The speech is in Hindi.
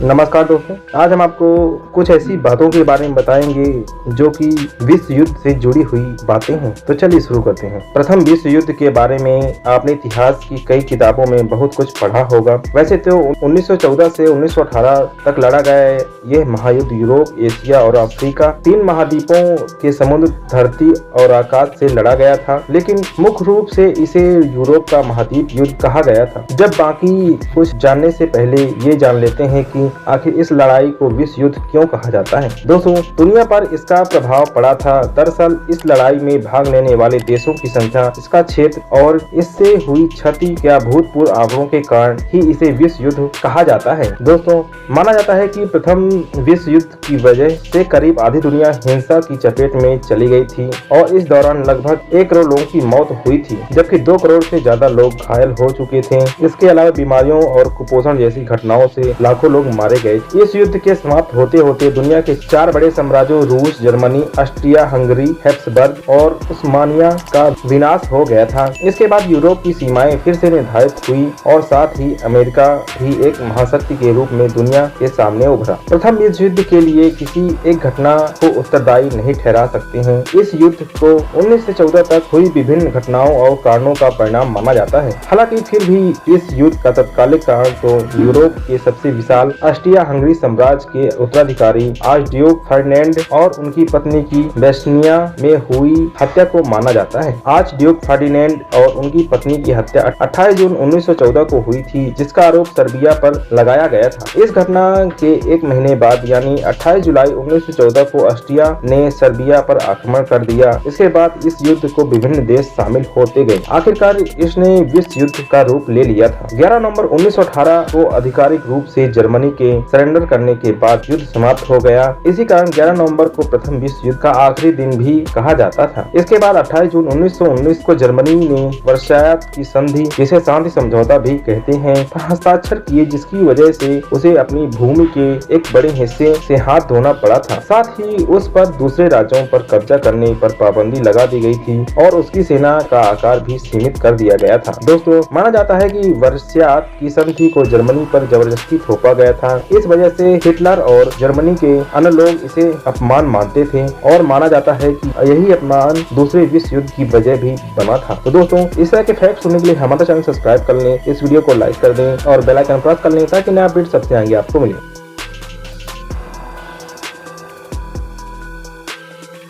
नमस्कार दोस्तों, आज हम आपको कुछ ऐसी बातों के बारे में बताएंगे जो कि विश्व युद्ध से जुड़ी हुई बातें हैं। तो चलिए शुरू करते हैं। प्रथम विश्व युद्ध के बारे में आपने इतिहास की कई किताबों में बहुत कुछ पढ़ा होगा। वैसे तो 1914 से 1918 तक लड़ा गया यह महायुद्ध यूरोप, एशिया और अफ्रीका तीन महाद्वीपों के समुद्र, धरती और आकाश से लड़ा गया था, लेकिन मुख्य रूप से इसे यूरोप का महाद्वीप युद्ध कहा गया था। जब बाकी कुछ जानने से पहले ये जान लेते हैं कि आखिर इस लड़ाई को विश्व युद्ध क्यों कहा जाता है। दोस्तों, दुनिया पर इसका प्रभाव पड़ा था। दरअसल इस लड़ाई में भाग लेने वाले देशों की संख्या, इसका क्षेत्र और इससे हुई क्षति के अभूतपूर्व आंकड़ों के कारण ही इसे विश्व युद्ध कहा जाता है। दोस्तों, माना जाता है कि प्रथम विश्व युद्ध की वजह से करीब आधी दुनिया हिंसा की चपेट में चली गई थी और इस दौरान लगभग 1 करोड़ लोगों की मौत हुई थी, जबकि 2 करोड़ से ज्यादा लोग घायल हो चुके थे। इसके अलावा बीमारियों और कुपोषण जैसी घटनाओं से लाखों लोग मारे गए। इस युद्ध के समाप्त होते होते दुनिया के 4 बड़े साम्राज्यों रूस, जर्मनी, ऑस्ट्रिया हंगरी, हैप्सबर्ग और उस्मानिया का विनाश हो गया था। इसके बाद यूरोप की सीमाएं फिर से निर्धारित हुई और साथ ही अमेरिका भी एक महाशक्ति के रूप में दुनिया के सामने उभरा। प्रथम विश्व युद्ध के लिए किसी एक घटना को उत्तरदायी नहीं ठहरा सकते हैं। इस युद्ध को 19 से 14 तक हुई विभिन्न घटनाओं और कारणों का परिणाम माना जाता है। हालांकि फिर भी इस युद्ध का तत्कालिक कारण तो यूरोप के सबसे विशाल ऑस्ट्रिया हंगरी साम्राज्य के उत्तराधिकारी आर्चड्यूक फर्डिनेंड और उनकी पत्नी की बेस्निया में हुई हत्या को माना जाता है। आर्चड्यूक फर्डिनेंड और उनकी पत्नी की हत्या 28 जून 1914 को हुई थी, जिसका आरोप सर्बिया पर लगाया गया था। इस घटना के 1 महीने बाद यानी 28 जुलाई 1914 को ऑस्ट्रिया ने सर्बिया पर आक्रमण कर दिया। इसके बाद इस युद्ध को विभिन्न देश शामिल होते गए। आखिरकार इसने विश्व युद्ध का रूप ले लिया था। 11 नवंबर 1918 को आधिकारिक रूप से जर्मनी के सरेंडर करने के बाद युद्ध समाप्त हो गया। इसी कारण 11 नवंबर को प्रथम विश्व युद्ध का आखिरी दिन भी कहा जाता था। इसके बाद 28 जून 1919 को जर्मनी ने वर्साय की संधि, जिसे शांति समझौता भी कहते हैं, पर हस्ताक्षर किए, जिसकी वजह से उसे अपनी भूमि के एक बड़े हिस्से से हाथ धोना पड़ा था। साथ ही उस पर दूसरे राज्यों पर कब्जा करने पर पाबंदी लगा दी गई थी और उसकी सेना का आकार भी सीमित कर दिया गया था। दोस्तों, माना जाता है कि वर्साय की संधि को जर्मनी पर जबरदस्ती थोपा गया था। इस वजह से हिटलर और जर्मनी के अन्य लोग इसे अपमान मानते थे और माना जाता है कि यही अपमान दूसरे विश्व युद्ध की वजह भी बना था। तो दोस्तों, इस तरह के फैक्ट सुनने के लिए हमारा चैनल सब्सक्राइब कर लें, इस वीडियो को लाइक कर दें और बेल आइकन प्रेस कर लें ताकि नया अपडेट सबसे आगे आपको मिले।